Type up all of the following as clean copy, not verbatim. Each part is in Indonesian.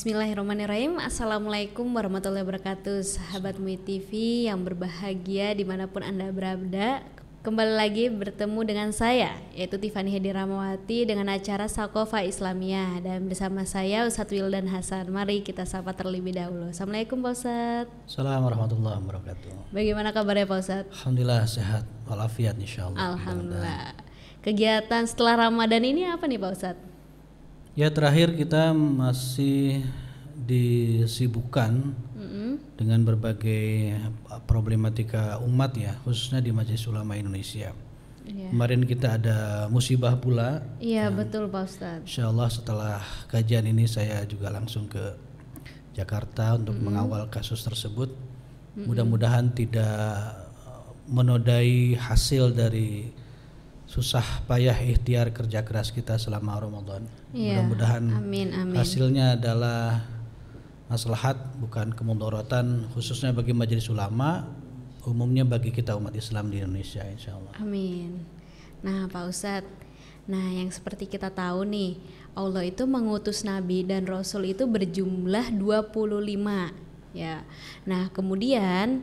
Bismillahirrahmanirrahim. Assalamualaikum warahmatullahi wabarakatuh. Sahabat MUI TV yang berbahagia dimanapun Anda berada, kembali lagi bertemu dengan saya, yaitu Tiffany Hedi Ramawati, dengan acara Sakofa Islamiyah. Dan bersama saya Ustadz Wildan Hasan. Mari kita sapa terlebih dahulu. Assalamualaikum Pak Ustadz. Assalamualaikum warahmatullahi wabarakatuh. Bagaimana kabarnya Pak Ustadz? Alhamdulillah sehat walafiat insyaallah. Alhamdulillah. Kegiatan setelah Ramadan ini apa nih Pak Ustadz? Ya, terakhir kita masih disibukkan dengan berbagai problematika umat ya, khususnya di Majelis Ulama Indonesia. Kemarin kita ada musibah pula. Iya betul Pak Ustadz. Insyaallah setelah kajian ini saya juga langsung ke Jakarta untuk mengawal kasus tersebut. Mudah-mudahan tidak menodai hasil dari susah payah ikhtiar kerja keras kita selama Ramadan. Mudah-mudahan hasilnya adalah maslahat bukan kemudaratan, khususnya bagi majelis ulama, umumnya bagi kita umat Islam di Indonesia insyaallah. Amin. Nah Pak Ustadz, yang seperti kita tahu nih, Allah itu mengutus Nabi dan Rasul itu berjumlah 25 ya. Nah kemudian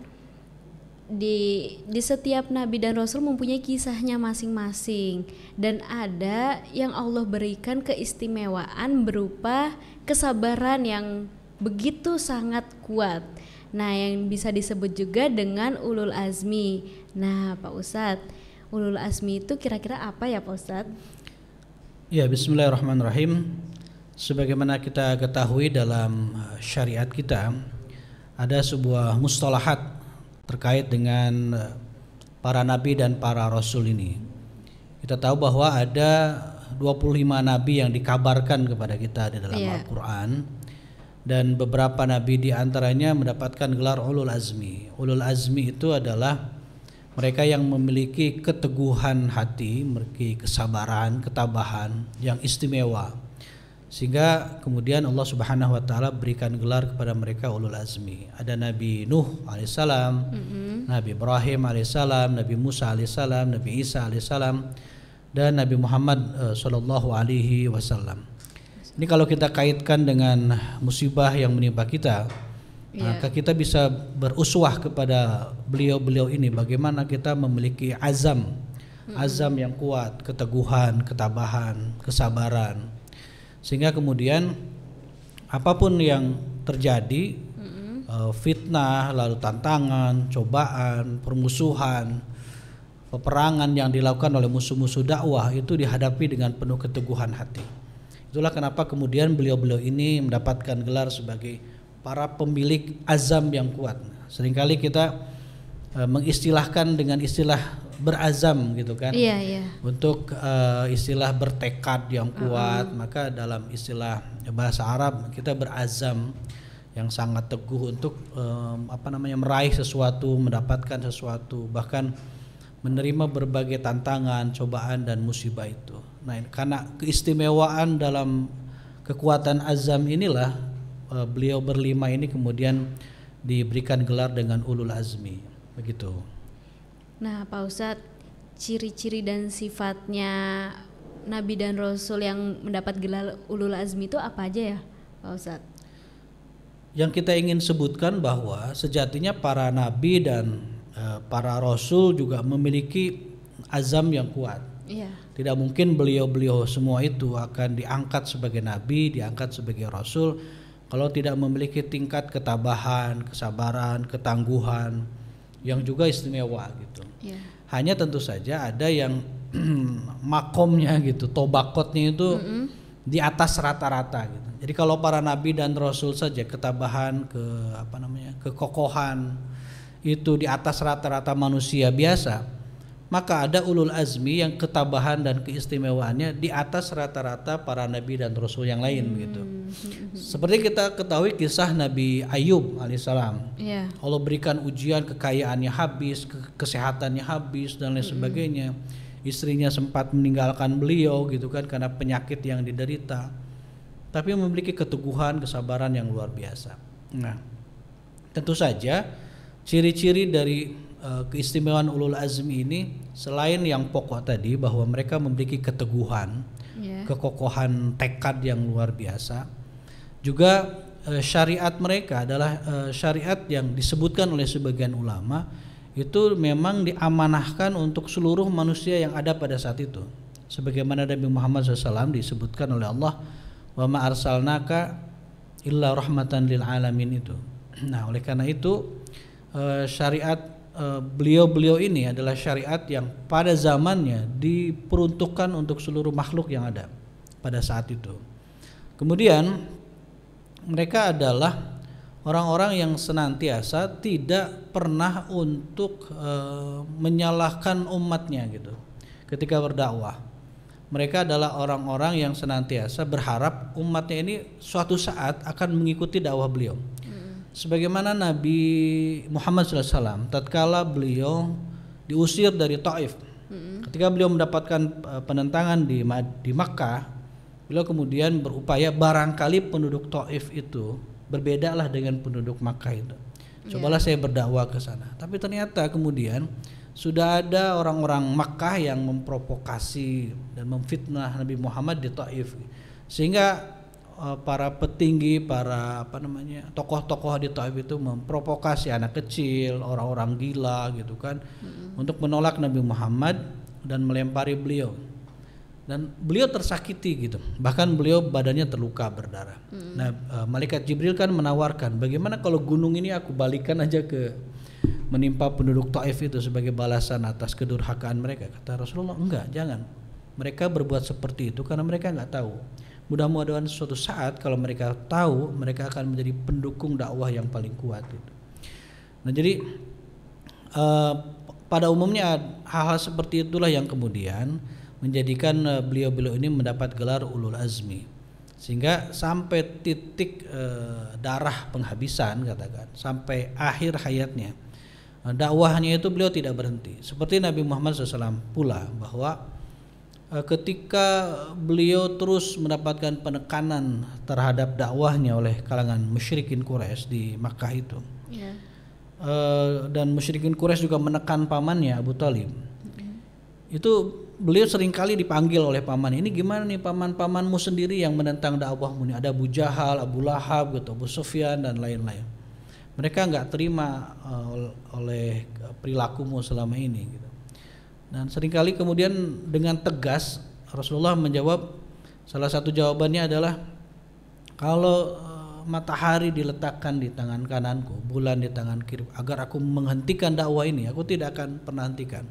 di setiap Nabi dan Rasul mempunyai kisahnya masing-masing, dan ada yang Allah berikan keistimewaan berupa kesabaran yang begitu sangat kuat. Nah yang bisa disebut juga dengan ulul azmi. Nah Pak Ustadz, ulul azmi itu kira-kira apa ya Pak Ustadz? Ya, bismillahirrahmanirrahim. Sebagaimana kita ketahui dalam syariat kita ada sebuah mustalahat terkait dengan para nabi dan para rasul ini. Kita tahu bahwa ada 25 nabi yang dikabarkan kepada kita di dalam Al-Quran, dan beberapa nabi di antaranya mendapatkan gelar ulul azmi. Ulul azmi itu adalah mereka yang memiliki keteguhan hati, memiliki kesabaran, ketabahan yang istimewa, sehingga kemudian Allah Subhanahu wa taala berikan gelar kepada mereka ulul azmi. Ada Nabi Nuh alaihissalam, Nabi Ibrahim alaihissalam, Nabi Musa alaihissalam, Nabi Isa alaihissalam, dan Nabi Muhammad sallallahu alaihi wasallam. Ini kalau kita kaitkan dengan musibah yang menimpa kita, maka kita bisa beruswah kepada beliau-beliau ini, bagaimana kita memiliki azam yang kuat, keteguhan, ketabahan, kesabaran, sehingga kemudian apapun yang terjadi, fitnah, lalu tantangan, cobaan, permusuhan, peperangan yang dilakukan oleh musuh-musuh dakwah itu dihadapi dengan penuh keteguhan hati. Itulah kenapa kemudian beliau-beliau ini mendapatkan gelar sebagai para pemilik azam yang kuat. Seringkali kita mengistilahkan dengan istilah berazam gitu kan, untuk istilah bertekad yang kuat. Maka dalam istilah bahasa Arab kita berazam yang sangat teguh untuk meraih sesuatu, mendapatkan sesuatu, bahkan menerima berbagai tantangan, cobaan dan musibah itu. Nah, karena keistimewaan dalam kekuatan azam inilah beliau berlima ini kemudian diberikan gelar dengan ulul azmi, begitu. Nah Pak Ustadz, ciri-ciri dan sifatnya Nabi dan Rasul yang mendapat gelar ulul azmi itu apa aja ya Pak Ustadz? Yang kita ingin sebutkan bahwa sejatinya para Nabi dan para Rasul juga memiliki azam yang kuat. Tidak mungkin beliau-beliau semua itu akan diangkat sebagai Nabi, diangkat sebagai Rasul kalau tidak memiliki tingkat ketabahan, kesabaran, ketangguhan yang juga istimewa gitu. Hanya tentu saja ada yang makomnya gitu, tobakotnya itu di atas rata-rata gitu. Jadi kalau para nabi dan rasul saja ketabahan, kekokohan itu di atas rata-rata manusia biasa, maka ada ulul azmi yang ketabahan dan keistimewaannya di atas rata-rata para nabi dan rasul yang lain begitu. Seperti kita ketahui kisah Nabi Ayub alaihissalam. Allah berikan ujian, kekayaannya habis, kesehatannya habis dan lain sebagainya. Istrinya sempat meninggalkan beliau gitu kan karena penyakit yang diderita, tapi memiliki keteguhan, kesabaran yang luar biasa. Nah, tentu saja ciri-ciri dari keistimewaan ulul azmi ini selain yang pokok tadi bahwa mereka memiliki keteguhan, kekokohan tekad yang luar biasa, juga syariat mereka adalah syariat yang disebutkan oleh sebagian ulama itu memang diamanahkan untuk seluruh manusia yang ada pada saat itu. Sebagaimana Nabi Muhammad SAW disebutkan oleh Allah, wa ma arsalnaka illa rahmatan lil alamin itu. Nah, oleh karena itu syariat beliau ini adalah syariat yang pada zamannya diperuntukkan untuk seluruh makhluk yang ada pada saat itu. Kemudian mereka adalah orang-orang yang senantiasa tidak pernah untuk menyalahkan umatnya gitu ketika berdakwah. Mereka adalah orang-orang yang senantiasa berharap umatnya ini suatu saat akan mengikuti dakwah beliau. Sebagaimana Nabi Muhammad SAW tatkala beliau diusir dari Taif, ketika beliau mendapatkan penentangan di Makkah, beliau kemudian berupaya barangkali penduduk Taif itu berbedalah dengan penduduk Makkah itu. Cobalah saya berdakwah ke sana. Tapi ternyata kemudian sudah ada orang-orang Makkah yang memprovokasi dan memfitnah Nabi Muhammad di Taif, sehingga para petinggi, para tokoh-tokoh di Taif itu memprovokasi anak kecil, orang-orang gila gitu kan, untuk menolak Nabi Muhammad dan melempari beliau. Dan beliau tersakiti gitu, bahkan beliau badannya terluka berdarah. Nah, malaikat Jibril kan menawarkan, bagaimana kalau gunung ini aku balikan aja ke menimpa penduduk Taif itu sebagai balasan atas kedurhakaan mereka. Kata Rasulullah, enggak, jangan. Mereka berbuat seperti itu karena mereka enggak tahu. Mudah-mudahan suatu saat kalau mereka tahu, mereka akan menjadi pendukung dakwah yang paling kuat itu. Nah, jadi pada umumnya hal-hal seperti itulah yang kemudian menjadikan beliau-beliau ini mendapat gelar ulul azmi, sehingga sampai titik darah penghabisan, katakan sampai akhir hayatnya dakwahnya itu beliau tidak berhenti. Seperti Nabi Muhammad SAW pula, bahwa ketika beliau terus mendapatkan penekanan terhadap dakwahnya oleh kalangan musyrikin Quraisy di Makkah itu, dan musyrikin Quraisy juga menekan pamannya Abu Thalib. Itu beliau seringkali dipanggil oleh paman, ini gimana nih paman-pamanmu sendiri yang menentang dakwahmu nih, ada Abu Jahal, Abu Lahab gitu, Abu Sufyan dan lain-lain. Mereka nggak terima oleh perilakumu selama ini gitu. Dan seringkali kemudian dengan tegas Rasulullah menjawab, salah satu jawabannya adalah, kalau matahari diletakkan di tangan kananku, bulan di tangan kiri, agar aku menghentikan dakwah ini, aku tidak akan pernah hentikan.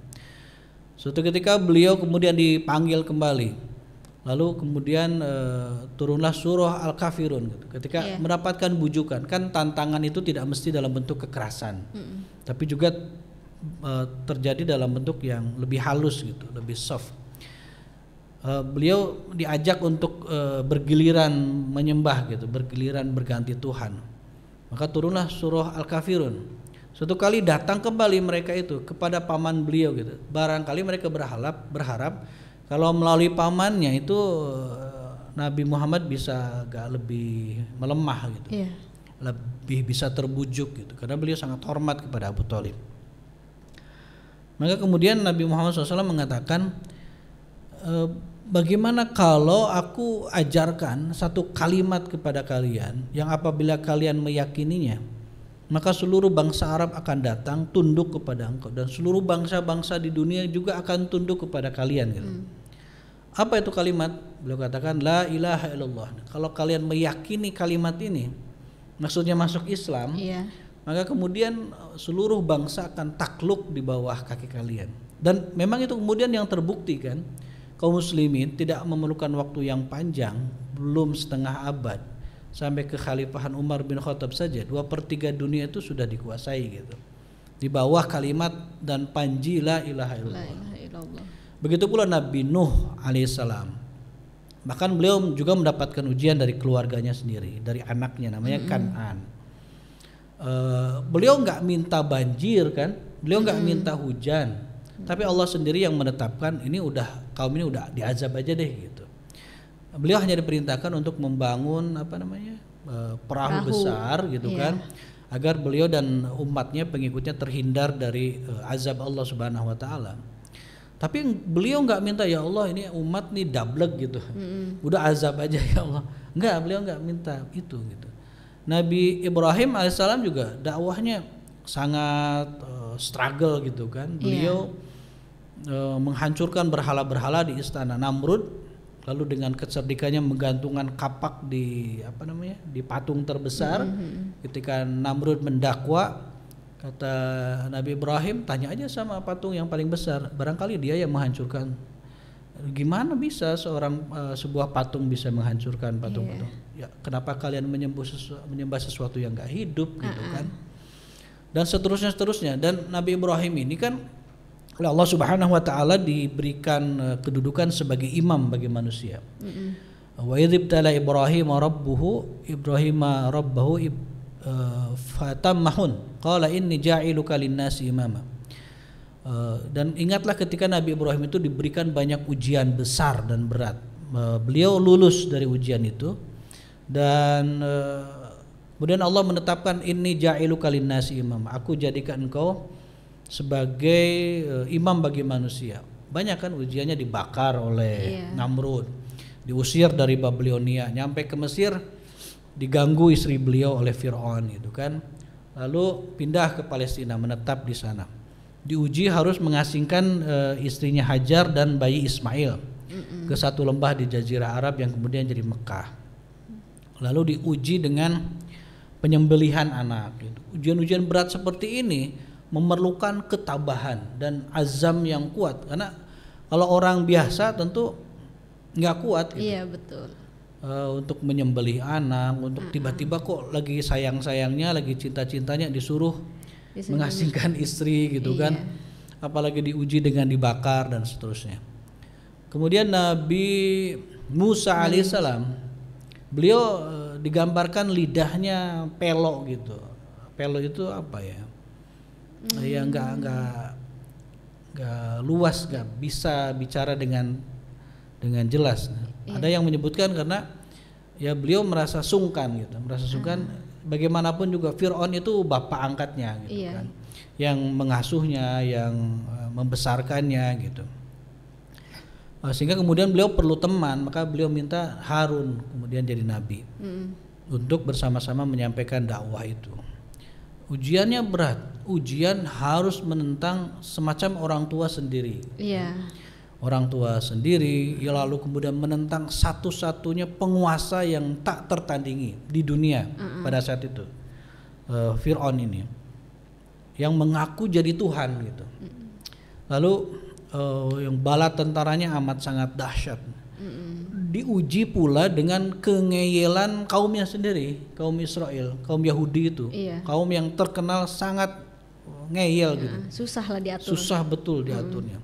Suatu ketika beliau kemudian dipanggil kembali, lalu kemudian turunlah surah Al-Kafirun gitu. Ketika mendapatkan bujukan, kan tantangan itu tidak mesti dalam bentuk kekerasan, tapi juga terjadi dalam bentuk yang lebih halus gitu, lebih soft. Beliau diajak untuk bergiliran menyembah gitu, bergiliran berganti Tuhan. Maka turunlah surah Al-Kafirun. Suatu kali datang kembali mereka itu kepada paman beliau gitu. Barangkali mereka berharap kalau melalui pamannya itu Nabi Muhammad bisa agak lebih melemah gitu, lebih bisa terbujuk gitu, karena beliau sangat hormat kepada Abu Thalib. Maka kemudian Nabi Muhammad SAW mengatakan, bagaimana kalau aku ajarkan satu kalimat kepada kalian yang apabila kalian meyakininya, maka seluruh bangsa Arab akan datang tunduk kepada engkau, dan seluruh bangsa-bangsa di dunia juga akan tunduk kepada kalian gitu. Apa itu kalimat? Beliau katakan, la ilaha illallah. Kalau kalian meyakini kalimat ini, maksudnya masuk Islam, maka kemudian seluruh bangsa akan takluk di bawah kaki kalian. Dan memang itu kemudian yang terbukti kan, kaum muslimin tidak memerlukan waktu yang panjang, belum setengah abad, sampai kekhalifahan Umar bin Khattab saja 2/3 dunia itu sudah dikuasai gitu, di bawah kalimat dan panji la ilaha illallah. Begitu pula Nabi Nuh alaihissalam, bahkan beliau juga mendapatkan ujian dari keluarganya sendiri, dari anaknya namanya Kan'an. Beliau nggak minta banjir kan, beliau nggak minta hujan, tapi Allah sendiri yang menetapkan ini kaum ini udah diazab aja deh gitu. Beliau hanya diperintahkan untuk membangun perahu besar gitu kan, agar beliau dan umatnya, pengikutnya terhindar dari azab Allah Subhanahu wa taala. Tapi beliau nggak minta, ya Allah ini umat nih dablek gitu, udah azab aja ya Allah. Enggak, beliau nggak minta itu gitu. Nabi Ibrahim alaihissalam juga dakwahnya sangat struggle gitu kan. Beliau menghancurkan berhala-berhala di istana Namrud, lalu dengan kecerdikannya menggantungkan kapak di di patung terbesar. Ketika Namrud mendakwa, kata Nabi Ibrahim, tanya aja sama patung yang paling besar, barangkali dia yang menghancurkan. Gimana bisa sebuah patung bisa menghancurkan patung-patung? Ya, kenapa kalian menyembah sesuatu yang gak hidup gitu kan? Dan seterusnya. Dan Nabi Ibrahim ini kan oleh Allah Subhanahu wa taala diberikan kedudukan sebagai imam bagi manusia. Wa idzibtala Ibrahima rabbahu fatammahun qala inni ja'iluka lin-nasi imama. Dan ingatlah ketika Nabi Ibrahim itu diberikan banyak ujian besar dan berat. Beliau lulus dari ujian itu, dan kemudian Allah menetapkan inni ja'iluka lin-nasi imama. Aku jadikan engkau sebagai imam bagi manusia. Banyak kan ujiannya, dibakar oleh Namrud, diusir dari Babilonia, nyampe ke Mesir diganggu istri beliau oleh Fir'aun gitu kan. Lalu pindah ke Palestina, menetap di sana. Diuji harus mengasingkan istrinya Hajar dan bayi Ismail ke satu lembah di Jazirah Arab yang kemudian jadi Mekah. Lalu diuji dengan penyembelihan anak gitu. Ujian-ujian berat seperti ini memerlukan ketabahan dan azam yang kuat, karena kalau orang biasa tentu nggak kuat gitu. Iya betul. Untuk menyembelih anak, untuk tiba-tiba kok lagi sayang-sayangnya, lagi cinta-cintanya disuruh mengasingkan istri gitu kan, apalagi diuji dengan dibakar dan seterusnya. Kemudian Nabi Musa alaihissalam, beliau digambarkan lidahnya pelok gitu. Pelok itu apa ya? Ya nggak luas, nggak bisa bicara dengan jelas. Ada yang menyebutkan karena ya beliau merasa sungkan gitu, bagaimanapun juga Fir'aun itu bapak angkatnya gitu kan, yang mengasuhnya, yang membesarkannya gitu. Sehingga kemudian beliau perlu teman, maka beliau minta Harun kemudian jadi nabi untuk bersama-sama menyampaikan dakwah itu. Ujiannya berat, ujian harus menentang semacam orang tua sendiri. Orang tua sendiri, ya, lalu kemudian menentang satu-satunya penguasa yang tak tertandingi di dunia pada saat itu, Fir'aun ini, yang mengaku jadi Tuhan gitu. Lalu yang bala tentaranya amat sangat dahsyat. Diuji pula dengan kengeyelan kaumnya sendiri, kaum Israel, kaum Yahudi itu, kaum yang terkenal sangat ngeyel gitu. Susah lah diatur. Susah betul diaturnya.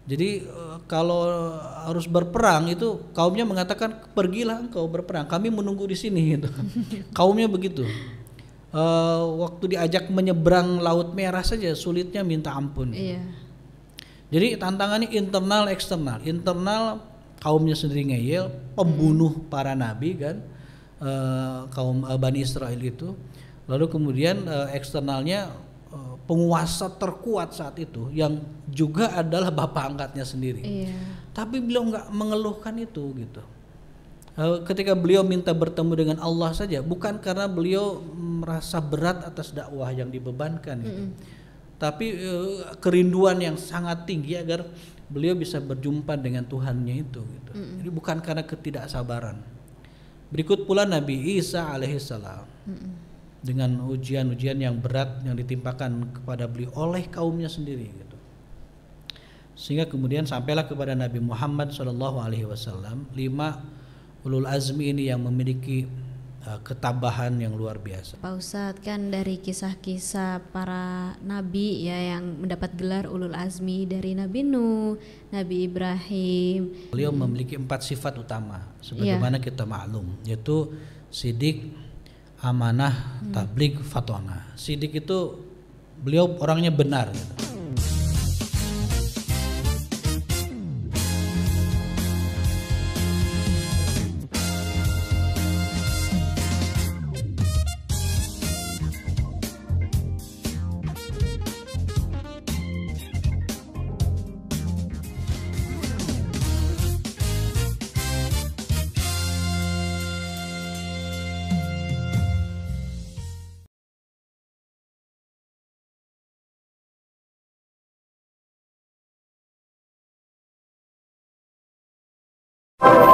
Jadi kalau harus berperang itu kaumnya mengatakan, pergilah engkau berperang, kami menunggu di sini gitu. Kaumnya begitu. Waktu diajak menyeberang Laut Merah saja sulitnya minta ampun. Jadi tantangannya internal eksternal. Internal kaumnya sendiri ngeyel, pembunuh para nabi kan, kaum Bani Israel itu. Lalu kemudian eksternalnya penguasa terkuat saat itu yang juga adalah bapak angkatnya sendiri. Tapi beliau nggak mengeluhkan itu gitu. Ketika beliau minta bertemu dengan Allah saja, bukan karena beliau merasa berat atas dakwah yang dibebankan gitu, tapi kerinduan yang sangat tinggi agar beliau bisa berjumpa dengan Tuhannya itu gitu. Jadi bukan karena ketidaksabaran. Berikut pula Nabi Isa alaihissalam, dengan ujian-ujian yang berat yang ditimpakan kepada beliau oleh kaumnya sendiri gitu. Sehingga kemudian sampailah kepada Nabi Muhammad SAW 5 ulul azmi ini yang memiliki ketabahan yang luar biasa. Pak Ustadz, kan dari kisah-kisah para nabi ya yang mendapat gelar ulul azmi, dari Nabi Nuh, Nabi Ibrahim. Beliau memiliki 4 sifat utama sebagaimana kita maklum, yaitu sidik, amanah, tabligh, fatonah. Sidik itu beliau orangnya benar gitu. wabarakatuh.